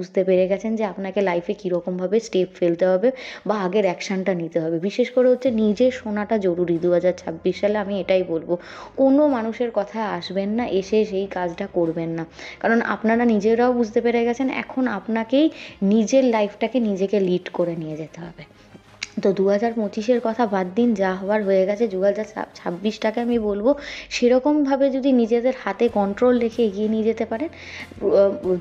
বুঝতে পেরে গেছেন যে আপনাকে লাইফে কীরকমভাবে স্টেপ ফেলতে হবে বা আগের অ্যাকশানটা নিতে হবে। বিশেষ করে হচ্ছে নিজের শোনাটা জরুরি 2026 সালে, আমি এটাই বলবো। কোনো মানুষের কথায় আসবেন না, এসে সেই কাজটা করবেন না, কারণ আপনারা নিজেরাও বুঝতে পেরে গেছেন এখন আপনাকেই নিজের লাইফটাকে নিজেকে লিড করে নিয়ে যেতে হবে। তো 2025-এর কথা বাদ দিন, যা হওয়ার হয়ে গেছে। 2026টাকে আমি বলবো সেরকমভাবে যদি নিজেদের হাতে কন্ট্রোল রেখে এগিয়ে নিয়ে যেতে পারেন,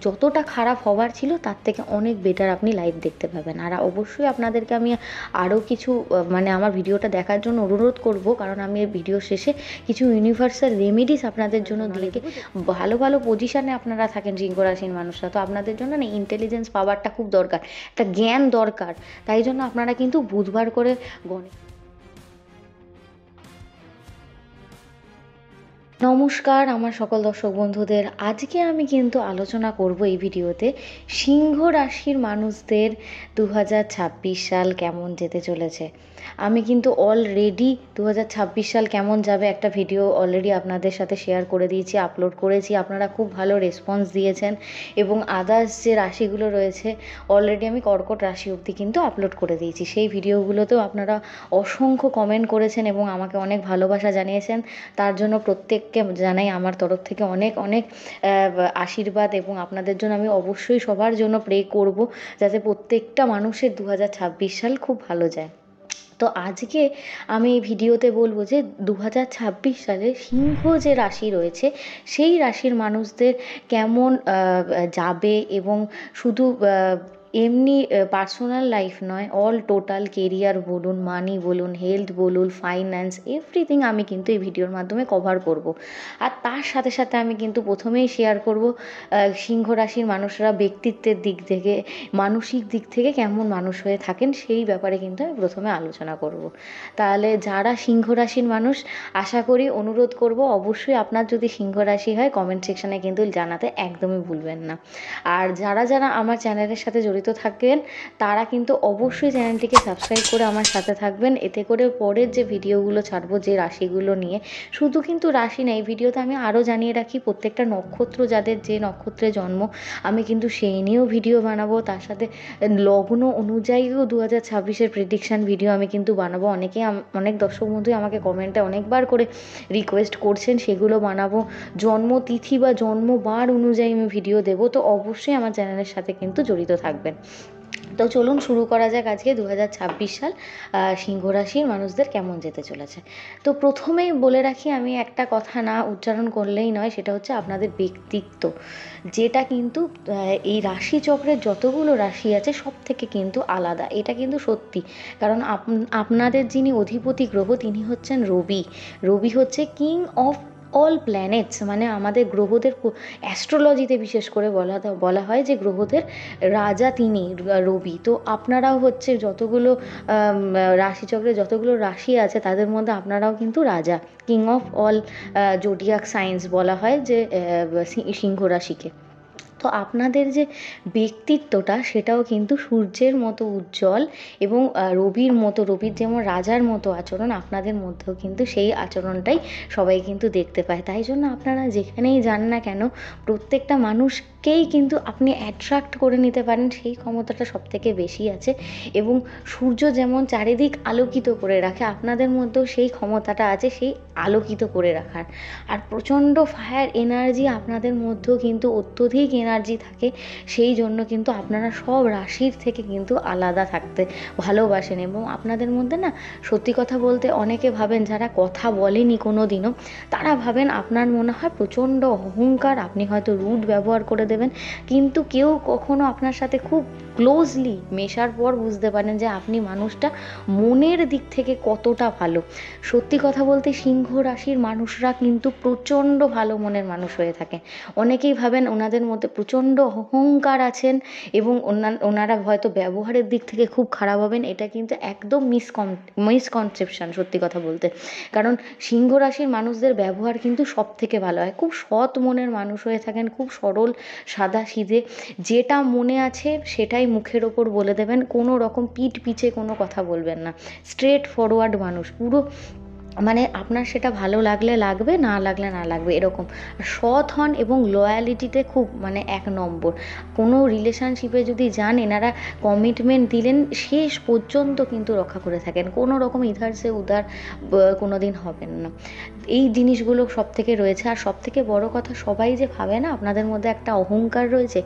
যতটা খারাপ হওয়ার ছিল তার থেকে অনেক বেটার আপনি লাইফ দেখতে পাবেন। আর অবশ্যই আপনাদেরকে আমি আরও কিছু মানে আমার ভিডিওটা দেখার জন্য অনুরোধ করব, কারণ আমি এই ভিডিও শেষে কিছু ইউনিভার্সাল রেমেডিস আপনাদের জন্য দিয়ে দেবো। ভালো ভালো পজিশানে আপনারা থাকেন সিংহ রাশির মানুষরা, তো আপনাদের জন্য না ইন্টেলিজেন্স পাওয়ারটা খুব দরকার, একটা জ্ঞান দরকার। তাই জন্য আপনারা কিন্তু বুধবার করে নমস্কার আমার সকল দর্শক বন্ধুদের। আজকে আমি কিন্তু আলোচনা করব এই ভিডিওতে সিংহ রাশির মানুষদের 2026 সাল কেমন যেতে চলেছে। আমি কিন্তু অলরেডি 2026 সাল কেমন যাবে একটা ভিডিও অলরেডি আপনাদের সাথে শেয়ার করে দিয়েছি, আপলোড করেছি। আপনারা খুব ভালো রেসপন্স দিয়েছেন এবং আদার্স যে রাশিগুলো রয়েছে অলরেডি আমি কর্কট রাশি অবধি কিন্তু আপলোড করে দিয়েছি। সেই ভিডিওগুলোতেও আপনারা অসংখ্য কমেন্ট করেছেন এবং আমাকে অনেক ভালোবাসা জানিয়েছেন। তার জন্য প্রত্যেককে জানাই আমার তরফ থেকে অনেক অনেক আশীর্বাদ, এবং আপনাদের জন্য আমি অবশ্যই সবার জন্য প্রে করব যাতে প্রত্যেকটা মানুষের 2026 সাল খুব ভালো যায়। তো আজকে আমি এই ভিডিওতে বলবো যে 2026 সালে সিংহ যে রাশি রয়েছে সেই রাশির মানুষদের কেমন যাবে, এবং শুধু এমনি পার্সোনাল লাইফ নয়, অল টোটাল কেরিয়ার বলুন, মানি বলুন, হেলথ বলুন, ফাইন্যান্স, এভরিথিং আমি কিন্তু এই ভিডিওর মাধ্যমে কভার করব। আর তার সাথে সাথে আমি কিন্তু প্রথমেই শেয়ার করব সিংহ রাশির মানুষরা ব্যক্তিত্বের দিক থেকে, মানসিক দিক থেকে কেমন মানুষ হয়ে থাকেন সেই ব্যাপারে কিন্তু আমি প্রথমে আলোচনা করব। তাহলে যারা সিংহ রাশির মানুষ, আশা করি, অনুরোধ করব অবশ্যই আপনার যদি সিংহ রাশি হয় কমেন্ট সেকশানে কিন্তু জানাতে একদমই ভুলবেন না। আর যারা যারা আমার চ্যানেলের সাথে জড়িত থাকবেন তারা কিন্তু অবশ্যই চ্যানেলটিকে সাবস্ক্রাইব করে আমার সাথে থাকবেন। এতে করে পরের যে ভিডিওগুলো ছাড়বো যে রাশিগুলো নিয়ে, শুধু কিন্তু রাশি না, এই ভিডিওতে আমি আরও জানিয়ে রাখি প্রত্যেকটা নক্ষত্র, যাদের যে নক্ষত্রে জন্ম আমি কিন্তু সেই নিয়েও ভিডিও বানাবো। তার সাথে লগ্ন অনুযায়ীও 2026-এর প্রেডিকশান ভিডিও আমি কিন্তু বানাবো। অনেক দর্শক বন্ধুই আমাকে কমেন্টে অনেকবার করে রিকোয়েস্ট করছেন সেগুলো বানাবো। জন্মতিথি বা জন্মবার অনুযায়ী আমি ভিডিও দেবো, তো অবশ্যই আমার চ্যানেলের সাথে কিন্তু জড়িত থাকবেন। তো চলুন শুরু করা যাক আজকে 2026 সাল সিংহ রাশির মানুষদের কেমন যেতে চলেছে। তো প্রথমেই বলে রাখি, আমি একটা কথা না উচ্চারণ করলেই নয়, সেটা হচ্ছে আপনাদের ব্যক্তিত্ব, যেটা কিন্তু এই রাশিচক্রের যতগুলো রাশি আছে সব থেকে কিন্তু আলাদা। এটা কিন্তু সত্যি, কারণ আপনাদের যিনি অধিপতি গ্রহ তিনি হচ্ছেন রবি। রবি হচ্ছে কিং অফ অল প্ল্যানেটস, মানে আমাদের গ্রহদের অ্যাস্ট্রোলজিতে বিশেষ করে বলা হয় যে গ্রহদের রাজা তিনি রবি। তো আপনারাও হচ্ছে যতগুলো রাশিচক্রে যতগুলো রাশি আছে তাদের মধ্যে আপনারাও কিন্তু রাজা, king of all zodiac science বলা হয় যে সিংহ রাশিকে। তো আপনাদের যে ব্যক্তিত্বটা সেটাও কিন্তু সূর্যের মতো উজ্জ্বল, এবং রবির যেমন রাজার মতো আচরণ, আপনাদের মধ্যেও কিন্তু সেই আচরণটাই সবাই কিন্তু দেখতে পায়। তাই জন্য আপনারা যেখানেই যান না কেন প্রত্যেকটা মানুষকেই কিন্তু আপনি অ্যাট্রাক্ট করে নিতে পারেন, সেই ক্ষমতাটা সবথেকে বেশি আছে। এবং সূর্য যেমন চারিদিক আলোকিত করে রাখে, আপনাদের মধ্যেও সেই ক্ষমতাটা আছে সেই আলোকিত করে রাখার। আর প্রচণ্ড ফায়ার এনার্জি আপনাদের মধ্যেও কিন্তু অত্যধিক এনার্জি থাকে, সেই জন্য কিন্তু আপনারা সব রাশির থেকে কিন্তু আলাদা থাকতে ভালোবাসেন। এবং আপনাদের মধ্যে না, সত্যি কথা বলতে, অনেকে ভাবেন যারা কথা বলেনি কোনো দিনও, তারা ভাবেন আপনার মনে হয় প্রচণ্ড অহংকার, আপনি হয়তো রুড ব্যবহার করে দেবেন, কিন্তু কেউ কখনো আপনার সাথে খুব ক্লোজলি মেশার পর বুঝতে পারেন যে আপনি মানুষটা মনের দিক থেকে কতটা ভালো। সত্যি কথা বলতে সিংহ রাশির মানুষরা কিন্তু প্রচণ্ড ভালো মনের মানুষ হয়ে থাকে। অনেকেই ভাবেন ওনাদের মধ্যে প্রচণ্ড অহংকার আছেন এবং ওনারা হয়তো ব্যবহারের দিক থেকে খুব খারাপ হবেন, এটা কিন্তু একদম মিসকনসেপশন সত্যি কথা বলতে। কারণ সিংহ রাশির মানুষদের ব্যবহার কিন্তু সব থেকে ভালো হয়, খুব সৎ মনের মানুষ হয়ে থাকেন, খুব সরল সাদাসিধে, যেটা মনে আছে সেটাই মুখের ওপর বলে দেবেন, কোনো রকম পিঠ পিছে কোনো কথা বলবেন না, স্ট্রেট ফরওয়ার্ড মানুষ, পুরো মানে আপনার সেটা ভালো লাগলে লাগবে, না লাগলে না লাগবে, এরকম। সৎ হন এবং লয়ালিটিতে খুব মানে 1 নম্বর। কোনো রিলেশনশিপে যদি যান, এনারা কমিটমেন্ট দিলেন শেষ পর্যন্ত কিন্তু রক্ষা করে থাকেন, কোনো রকম ইধার সে উধার কোনো দিন হবেন না। এই জিনিসগুলো সব থেকে রয়েছে। আর সব থেকে বড় কথা, সবাই যে ভাবে না আপনাদের মধ্যে একটা অহংকার রয়েছে,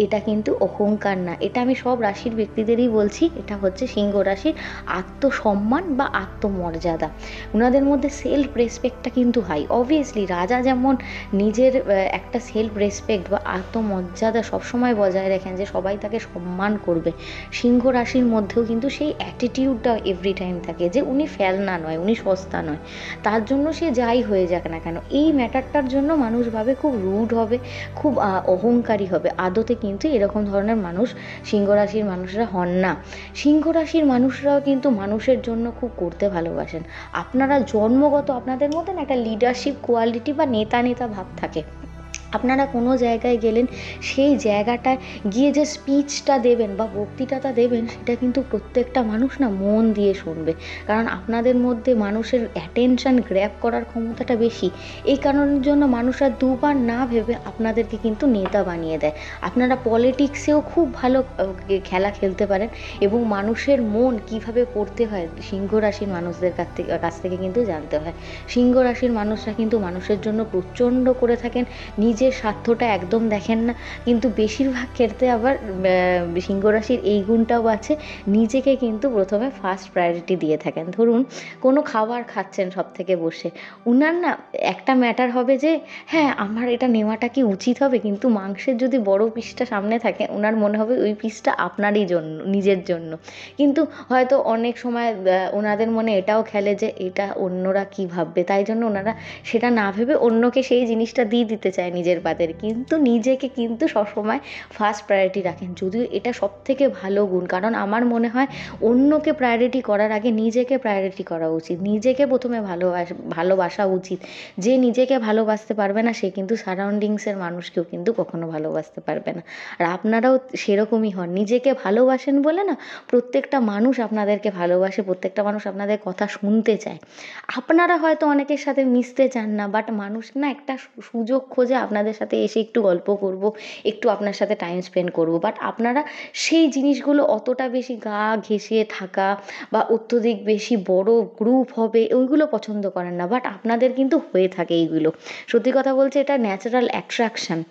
এটা কিন্তু অহংকার না। এটা আমি সব রাশির ব্যক্তিদেরই বলছি, এটা হচ্ছে সিংহ রাশির আত্মসম্মান বা আত্মমর্যাদা। ওনাদের মধ্যে সেলফ রেসপেক্টটা কিন্তু হাই। অবভিয়াসলি রাজা যেমন নিজের একটা সেলফ রেসপেক্ট বা আত্মমর্যাদা সবসময় বজায় রাখেন, যে সবাই তাকে সম্মান করবে, সিংহ রাশির মধ্যেও কিন্তু সেই অ্যাটিটিউডটা এভরি টাইম থাকে, যে উনি ফেলনা নয়, উনি সস্তা নয়। তার জন্য সে যাই হয়ে যাক না কেন, এই ম্যাটারটার জন্য মানুষ ভাবে খুব রুড হবে, খুব অহংকারী হবে। আদতে কিন্তু এরকম ধরনের মানুষ সিংহ রাশির মানুষরা হন না। সিংহ রাশির মানুষরাও কিন্তু মানুষের জন্য খুব করতে ভালোবাসেন। আপনারা জন্মগত আপনাদের মধ্যে না একটা লিডারশিপ কোয়ালিটি বা নেতা নেতা ভাব থাকে। আপনারা কোনো জায়গায় গেলেন, সেই জায়গাটায় গিয়ে যে স্পিচটা দেবেন বা বক্তৃতাটা দেবেন, সেটা কিন্তু প্রত্যেকটা মানুষ না মন দিয়ে শুনবে। কারণ আপনাদের মধ্যে মানুষের অ্যাটেনশন গ্র্যাব করার ক্ষমতাটা বেশি। এই কারণের জন্য মানুষরা দুবার না ভেবে আপনাদেরকে কিন্তু নেতা বানিয়ে দেয়। আপনারা পলিটিক্সেও খুব ভালো খেলা খেলতে পারেন, এবং মানুষের মন কিভাবে পড়তে হয় সিংহ রাশির মানুষদের কাছ থেকে কিন্তু জানতে হয়। সিংহ রাশির মানুষরা কিন্তু মানুষের জন্য প্রচণ্ড করে থাকেন, নিজের স্বার্থটা একদম দেখেন না। কিন্তু বেশিরভাগ ক্ষেত্রে আবার সিংহ রাশির এই গুণটাও আছে, নিজেকে কিন্তু প্রথমে ফার্স্ট প্রায়োরিটি দিয়ে থাকেন। ধরুন কোনো খাবার খাচ্ছেন সব থেকে বসে, উনার না একটা ম্যাটার হবে যে হ্যাঁ আমার এটা নেওয়াটা কি উচিত হবে, কিন্তু মাংসের যদি বড় পিসটা সামনে থাকে, ওনার মনে হবে ওই পিসটা আপনারই জন্য, নিজের জন্য। কিন্তু হয়তো অনেক সময় ওনাদের মনে এটাও খেলে যে এটা অন্যরা কি ভাববে, তাই জন্য ওনারা সেটা না ভেবে অন্যকে সেই জিনিসটা দিয়ে দিতে চায় নিজের পাতের, কিন্তু নিজেকে কিন্তু সবসময় ফার্স্ট প্রায়োরিটি রাখেন। যদিও এটা সব থেকে ভালো গুণ, কারণ আমার মনে হয় অন্যকে প্রায়োরিটি করার আগে নিজেকে প্রায়োরিটি করা উচিত, নিজেকে প্রথমে ভালোবাসা উচিত। যে নিজেকে ভালোবাসতে পারবে না, সে কিন্তু সারাউন্ডিংসের মানুষকেও কিন্তু কখনো ভালোবাসতে পারবে না। আর আপনারাও সেরকমই হন, নিজেকে ভালোবাসেন বলে না প্রত্যেকটা মানুষ আপনাদেরকে ভালোবাসে, প্রত্যেকটা মানুষ আপনাদের কথা শুনতে চায়। আপনারা হয়তো অনেকের সাথে মিশতে চান না, বাট মানুষ না একটা সুযোগ খোঁজে আপনাদের সাথে এসে একটু গল্প করব, একটু আপনার সাথে টাইম স্পেন্ড করব। বাট আপনারা সেই জিনিসগুলো অতটা বেশি গা ঘেঁষিয়ে থাকা বা অত্যধিক বেশি বড় গ্রুপ হবে ওইগুলো পছন্দ করেন না, বাট আপনাদের কিন্তু হয়ে থাকে এইগুলো। সত্যি কথা বলছে, এটা ন্যাচারাল অ্যাট্রাকশান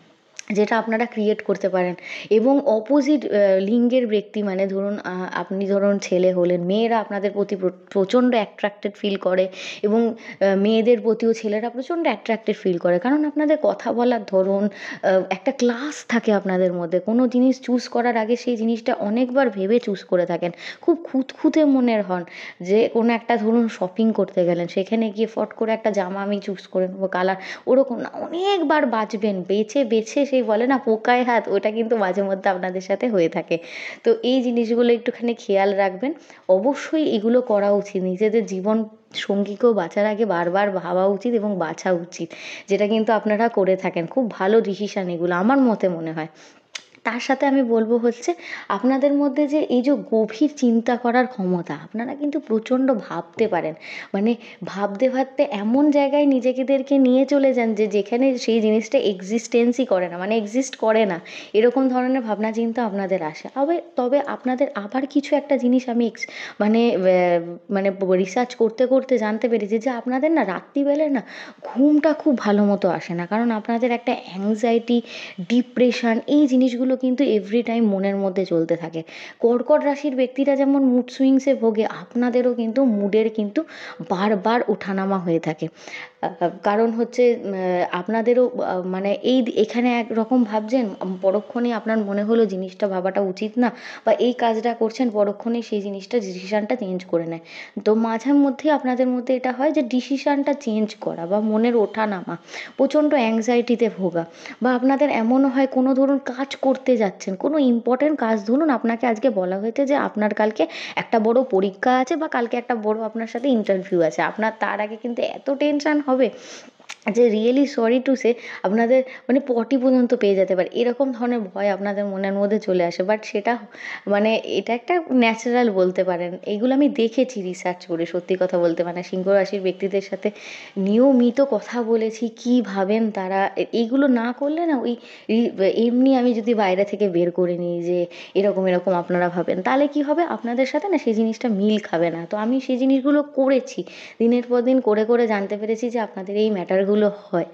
যেটা আপনারা ক্রিয়েট করতে পারেন। এবং অপোজিট লিঙ্গের ব্যক্তি, মানে ধরুন আপনি ধরুন ছেলে হলেন, মেয়েরা আপনাদের প্রতি প্রচণ্ড অ্যাট্রাক্টেড ফিল করে, এবং মেয়েদের প্রতিও ছেলেরা প্রচণ্ড অ্যাট্রাক্টেড ফিল করে, কারণ আপনাদের কথা বলার ধরন, একটা ক্লাস থাকে আপনাদের মধ্যে। কোনো জিনিস চুজ করার আগে সেই জিনিসটা অনেকবার ভেবে চুজ করে থাকেন, খুব খুঁতখুঁতে মনের হন। যে কোনো একটা ধরুন শপিং করতে গেলেন, সেখানে গিয়ে ফট করে একটা জামা আমি চুজ করে নেবো কালার, ওরকম না, অনেকবার বাছবেন, বেছে বেছে, সেই বলে না পোকায় হাত, ওটা কিন্তু মাঝে মধ্যে আপনাদের সাথে হয়ে থাকে। তো এই জিনিসগুলো একটুখানি খেয়াল রাখবেন। অবশ্যই এগুলো করা উচিত, নিজেদের জীবন সঙ্গীকেও বাঁচার আগে বারবার ভাবা উচিত এবং বাছা উচিত, যেটা কিন্তু আপনারা করে থাকেন। খুব ভালো ডিসিশান এগুলো আমার মতে মনে হয়। তার সাথে আমি বলবো হচ্ছে, আপনাদের মধ্যে যে এই যে গভীর চিন্তা করার ক্ষমতা, আপনারা কিন্তু প্রচণ্ড ভাবতে পারেন। মানে ভাবতে ভাবতে এমন জায়গায় নিজেদেরকে নিয়ে চলে যান যে যেখানে সেই জিনিসটা এক্সিস্টেন্সই করে না, মানে এক্সিস্ট করে না, এরকম ধরনের ভাবনা চিন্তা আপনাদের আসে। তবে আপনাদের আবার কিছু একটা জিনিস আমি মানে মানে রিসার্চ করতে করতে জানতে পেরেছি, যে আপনাদের না রাত্রিবেলায় না ঘুমটা খুব ভালো মতো আসে না, কারণ আপনাদের একটা অ্যাংজাইটি, ডিপ্রেশন, এই জিনিসগুলো কিন্তু এভরি টাইম মনের মধ্যে চলতে থাকে। কর্কট রাশির ব্যক্তিরা যেমন মুড সুইংসে ভোগে, আপনাদেরও কিন্তু মুডের কিন্তু বারবার ওঠানামা হয়ে থাকে। কারণ হচ্ছে আপনাদেরও মানে এখানে একরকম ভাবছেন, পরক্ষণেই আপনার মনে হলো জিনিসটা ভাবাটা উচিত না, বা এই কাজটা করছেন, পরক্ষণেই সেই জিনিসটা ডিসিশানটা চেঞ্জ করে নেয়। তো মাঝে মধ্যে আপনাদের মধ্যে এটা হয় যে ডিসিশানটা চেঞ্জ করা বা মনের ওঠানামা, প্রচণ্ড অ্যাংজাইটিতে ভোগা, বা আপনাদের এমনও হয় কোনো ধরুন কাজ করতে যাচ্ছেন, কোনো ইম্পর্ট্যান্ট কাজ, ধরুন আপনাকে আজকে বলা হয়েছে যে আপনার কালকে একটা বড় পরীক্ষা আছে, বা কালকে একটা বড় আপনার সাথে ইন্টারভিউ আছে, আপনার তার আগে কিন্তু এত টেনশান হবে যে রিয়েলি সরি টু সে আপনাদের মানে পটি পর্যন্ত পেয়ে যেতে পারে, এরকম ধরনের ভয় আপনাদের মনের মধ্যে চলে আসে। বাট সেটা মানে এটা একটা ন্যাচারাল বলতে পারেন। এইগুলো আমি দেখেছি রিসার্চ করে, সত্যি কথা বলতে মানে সিংহ রাশির ব্যক্তিদের সাথে নিয়মিত কথা বলেছি, কী ভাবেন তারা। এইগুলো না করলে না ওই এমনি আমি যদি বাইরে থেকে বের করে নিই যে এরকম এরকম আপনারা ভাবেন, তাহলে কি হবে আপনাদের সাথে না সেই জিনিসটা মিল খাবে না। তো আমি সেই জিনিসগুলো করেছি, দিনের পর দিন করে করে জানতে পেরেছি যে আপনাদের এই ম্যাটারগুলো হয়।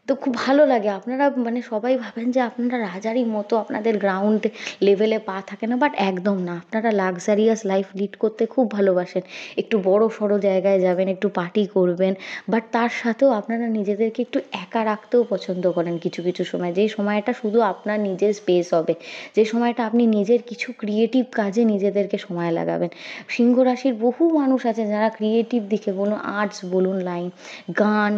তো খুব ভালো লাগে। আপনারা মানে সবাই ভাবেন যে আপনারা রাজারই মতো, আপনাদের গ্রাউন্ড লেভেলে পা থাকে না, বাট একদম না। আপনারা লাক্সারিয়াস লাইফ লিড করতে খুব ভালোবাসেন, একটু বড় সড়ো জায়গায় যাবেন, একটু পার্টি করবেন, বাট তার সাথেও আপনারা নিজেদেরকে একটু একা রাখতেও পছন্দ করেন কিছু কিছু সময়, যেই সময়টা শুধু আপনার নিজের স্পেস হবে, যে সময়টা আপনি নিজের কিছু ক্রিয়েটিভ কাজে নিজেদেরকে সময় লাগাবেন। সিংহ রাশির বহু মানুষ আছে যারা ক্রিয়েটিভ দিকে বলুন, আর্টস বলুন, লাইন, গান,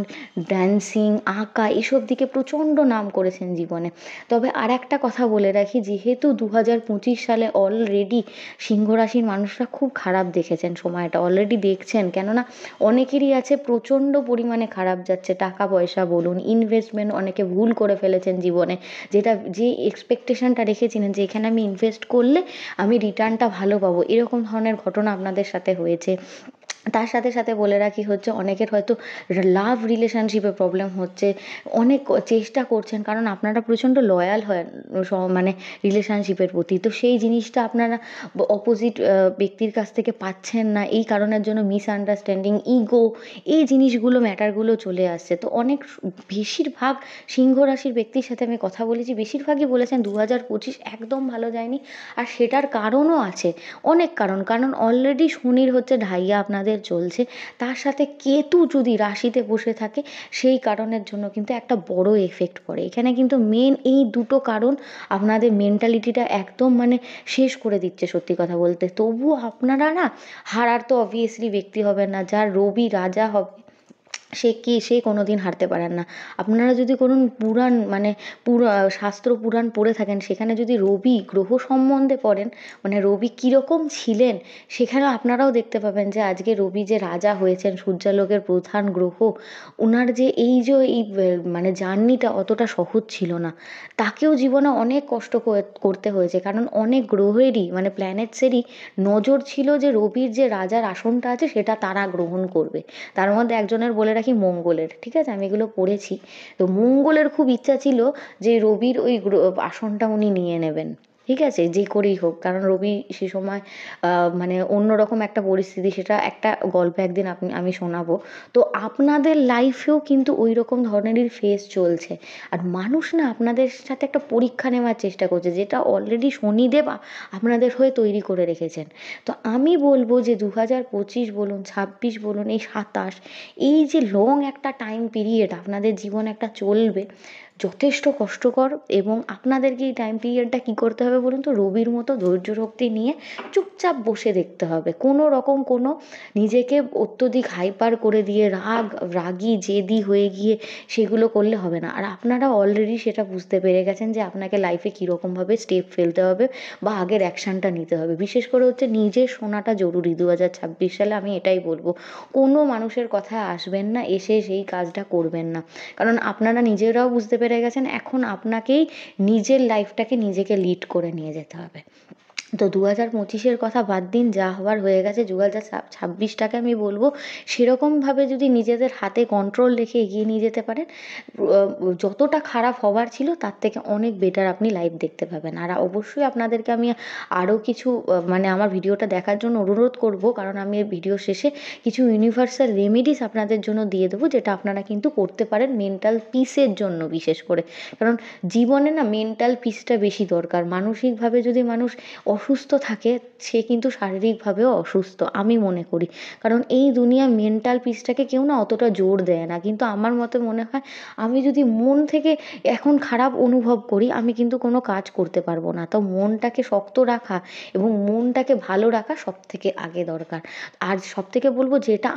ড্যান্সিং, আঁকা, এসব দিকে প্রচণ্ড নাম করেছেন জীবনে। তবে আর একটা কথা বলে রাখি, যেহেতু 2025 সালে অলরেডি সিংহ রাশির মানুষরা খুব খারাপ দেখেছেন সময়টা, অলরেডি দেখছেন, কেননা অনেকেরই আছে প্রচণ্ড পরিমাণে খারাপ যাচ্ছে, টাকা পয়সা বলুন, ইনভেস্টমেন্ট অনেকে ভুল করে ফেলেছেন জীবনে, যেটা যে এক্সপেকটেশনটা রেখেছিলেন যে এখানে আমি ইনভেস্ট করলে আমি রিটার্নটা ভালো পাবো, এরকম ধরনের ঘটনা আপনাদের সাথে হয়েছে। তার সাথে সাথে বলে রাখি হচ্ছে অনেকের হয়তো লাভ রিলেশনশিপে প্রবলেম হচ্ছে, অনেক চেষ্টা করছেন, কারণ আপনারা প্রচণ্ড লয়াল হয় মানে রিলেশনশিপের প্রতি, তো সেই জিনিসটা আপনারা অপোজিট ব্যক্তির কাছ থেকে পাচ্ছেন না, এই কারণের জন্য মিসআন্ডারস্ট্যান্ডিং, ইগো, এই জিনিসগুলো ম্যাটারগুলো চলে আসছে। তো অনেক বেশিরভাগ সিংহ রাশির ব্যক্তির সাথে আমি কথা বলেছি, বেশিরভাগই বলেছেন 2025 একদম ভালো যায়নি। আর সেটার কারণও আছে, অনেক কারণ, কারণ অলরেডি শনির হচ্ছে ঢাইয়া আপনাদের চলছে, তার সাথে কেতু যদি রাশিতে বসে থাকে, সেই কারণের জন্য কিন্তু একটা বড় এফেক্ট পড়ে এখানে। কিন্তু মেন এই দুটো কারণ আপনাদের মেন্টালিটিটা একদম মানে শেষ করে দিচ্ছে সত্যি কথা বলতে। তবুও আপনারা না হারার তো অবভিয়াসলি ব্যক্তি হবেন না, যার রবি রাজা হবে সে কোনো দিন হারতে পারেন না। আপনারা যদি কোনো পুরাণ মানে শাস্ত্র পুরাণ পড়ে থাকেন, সেখানে যদি রবি গ্রহ সম্বন্ধে পড়েন, মানে রবি কীরকম ছিলেন, সেখানে আপনারাও দেখতে পাবেন যে আজকে রবি যে রাজা হয়েছেন, সূর্যালোকের প্রধান গ্রহ, ওনার যে এই যে এই মানে জার্নিটা অতটা সহজ ছিল না, তাকেও জীবনে অনেক কষ্ট করতে হয়েছে, কারণ অনেক গ্রহেরই মানে প্ল্যানেটসেরই নজর ছিল যে রবির যে রাজার আসনটা আছে সেটা তারা গ্রহণ করবে। তার মধ্যে একজনের বলে রাখি মঙ্গলের, ঠিক আছে, আমি এগুলো পড়েছি। তো মঙ্গলের খুব ইচ্ছা ছিল যে রবির ওই আসনটা উনি নিয়ে নেবেন, ঠিক আছে, যে করেই হোক, কারণ রবি সে সময় মানে অন্যরকম একটা পরিস্থিতি, সেটা একটা গল্প একদিন আমি শোনাবো। তো আপনাদের লাইফেও কিন্তু ওই রকম ধরনেরই ফেজ চলছে, আর মানুষ না আপনাদের সাথে একটা পরীক্ষা নেওয়ার চেষ্টা করছে, যেটা অলরেডি শনিদেব আপনাদের হয়ে তৈরি করে রেখেছেন। তো আমি বলবো যে 2025 বলুন, 26 বলুন, এই 27, এই যে লং একটা টাইম পিরিয়ড আপনাদের জীবনে একটা চলবে, যথেষ্ট কষ্টকর। এবং আপনাদেরকে এই টাইম পিরিয়ডটা কী করতে হবে বলুন তো, রবির মতো ধৈর্য শক্তি নিয়ে চুপচাপ বসে দেখতে হবে, কোনো রকম কোনো নিজেকে অত্যধিক হাইপার করে দিয়ে রাগী জেদি হয়ে গিয়ে সেগুলো করলে হবে না। আর আপনারা অলরেডি সেটা বুঝতে পেরে গেছেন যে আপনাকে লাইফে কীরকমভাবে স্টেপ ফেলতে হবে বা আগের অ্যাকশানটা নিতে হবে। বিশেষ করে হচ্ছে নিজের শোনাটা জরুরি 2026 সালে, আমি এটাই বলবো। কোনো মানুষের কথায় আসবেন না, এসে সেই কাজটা করবেন না, কারণ আপনারা নিজেরাও বুঝতে পেরে গেছেন এখন আপনাকেই নিজের লাইফটাকে নিজেকে লিড করে নিয়ে যেতে হবে। তো 2025-এর কথা বাদ দিন, যা হওয়ার হয়ে গেছে। 2026টাকে আমি বলবো সেরকমভাবে যদি নিজেদের হাতে কন্ট্রোল রেখে এগিয়ে নিয়ে যেতে পারেন, যতটা খারাপ হওয়ার ছিল তার থেকে অনেক বেটার আপনি লাইফ দেখতে পাবেন। আর অবশ্যই আপনাদেরকে আমি আরও কিছু মানে আমার ভিডিওটা দেখার জন্য অনুরোধ করব, কারণ আমি এই ভিডিও শেষে কিছু ইউনিভার্সাল রেমেডিস আপনাদের জন্য দিয়ে দেবো, যেটা আপনারা কিন্তু করতে পারেন মেন্টাল পিসের জন্য বিশেষ করে। কারণ জীবনে না মেন্টাল পিসটা বেশি দরকার। মানসিকভাবে যদি মানুষ অসুস্থ থাকে, সে কিন্তু শারীরিকভাবেও অসুস্থ আমি মনে করি, কারণ এই দুনিয়া মেন্টাল পিসটাকে কেউ না অতটা জোর দেয় না। কিন্তু আমার মতে মনে হয় আমি যদি মন থেকে এখন খারাপ অনুভব করি, আমি কিন্তু কোনো কাজ করতে পারবো না। তো মনটাকে শক্ত রাখা এবং মনটাকে ভালো রাখা সবথেকে আগে দরকার। আর সবথেকে বলবো, যেটা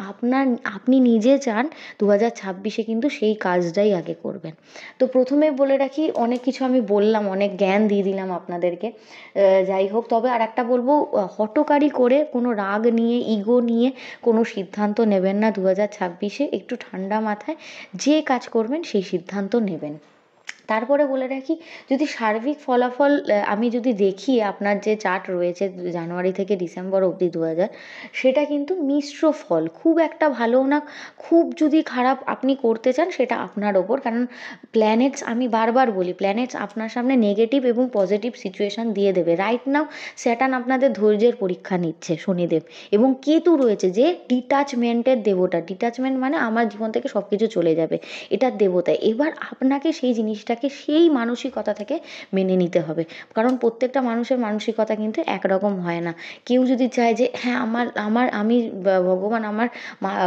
আপনি নিজে চান 2026-এ, কিন্তু সেই কাজটাই আগে করবেন। তো প্রথমে বলে রাখি, অনেক কিছু আমি বললাম, অনেক জ্ঞান দিয়ে দিলাম আপনাদেরকে, যাই হোক, তবে আর একটা বলবো, হঠকারি করে কোনো রাগ নিয়ে ইগো নিয়ে কোনো সিদ্ধান্ত নেবেন না 2026-এ। একটু ঠান্ডা মাথায় যে কাজ করবেন সেই সিদ্ধান্ত নেবেন। তারপরে বলে রাখি, যদি সার্বিক ফলাফল আমি যদি দেখি আপনার যে চার্ট রয়েছে জানুয়ারি থেকে ডিসেম্বর অবধি 2000, সেটা কিন্তু মিশ্র ফল, খুব একটা ভালোও না, খুব যদি খারাপ আপনি করতে চান সেটা আপনার ওপর। কারণ প্ল্যানেটস, আমি বারবার বলি, প্ল্যানেটস আপনার সামনে নেগেটিভ এবং পজিটিভ সিচুয়েশান দিয়ে দেবে। রাইট নাও স্যাটার্ন আপনাদের ধৈর্যের পরীক্ষা নিচ্ছে, শনিদেব, এবং কেতু রয়েছে যে ডিটাচমেন্টের দেবতা। ডিটাচমেন্ট মানে আমার জীবন থেকে সব কিছু চলে যাবে, এটার দেবতা। এবার আপনাকে সেই জিনিসটাকে সেই মানসিকতা থেকে মেনে নিতে হবে, কারণ প্রত্যেকটা মানুষের মানসিকতা কিন্তু একরকম হয় না। কেউ যদি চায় যে হ্যাঁ আমার আমার আমি ভগবান আমার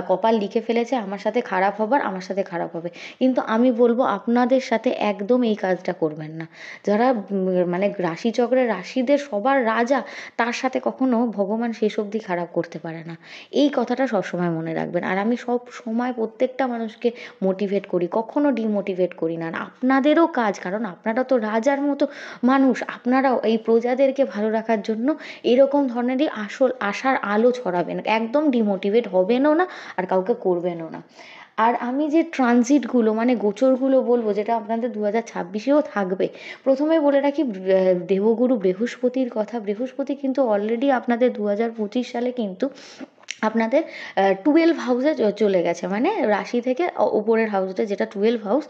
কপাল লিখে ফেলেছে আমার সাথে খারাপ হবার, আমার সাথে খারাপ হবে, কিন্তু আমি বলবো আপনাদের সাথে একদম এই কাজটা করবেন না। যারা মানে রাশিচক্রের রাশিদের সবার রাজা, তার সাথে কখনো ভগবান শেষ অবধি খারাপ করতে পারে না। এই কথাটা সবসময় মনে রাখবেন। আর আমি সব সময় প্রত্যেকটা মানুষকে মোটিভেট করি, কখনো ডিমোটিভেট করি না। আর আপনাদেরও কাজ, কারণ আপনারা তো রাজার মতো মানুষ, আপনারাও এই প্রজাদেরকে ভালো রাখার জন্য এরকম ধরনেরই আশার আলো ছড়াবেন, একদম ডিমোটিভেট হবেনও না আর কাউকে করবেনও না। আর আমি যে ট্রানজিটগুলো মানে গোচরগুলো বলবো, যেটা আপনাদের 2026-এও থাকবে, প্রথমে বলে রাখি দেবগুরু বৃহস্পতির কথা। বৃহস্পতি কিন্তু অলরেডি আপনাদের 2025 সালে কিন্তু আপনাদের 12 হাউসে চলে গেছে, মানে রাশি থেকে উপরের হাউসটা যেটা 12 হাউস,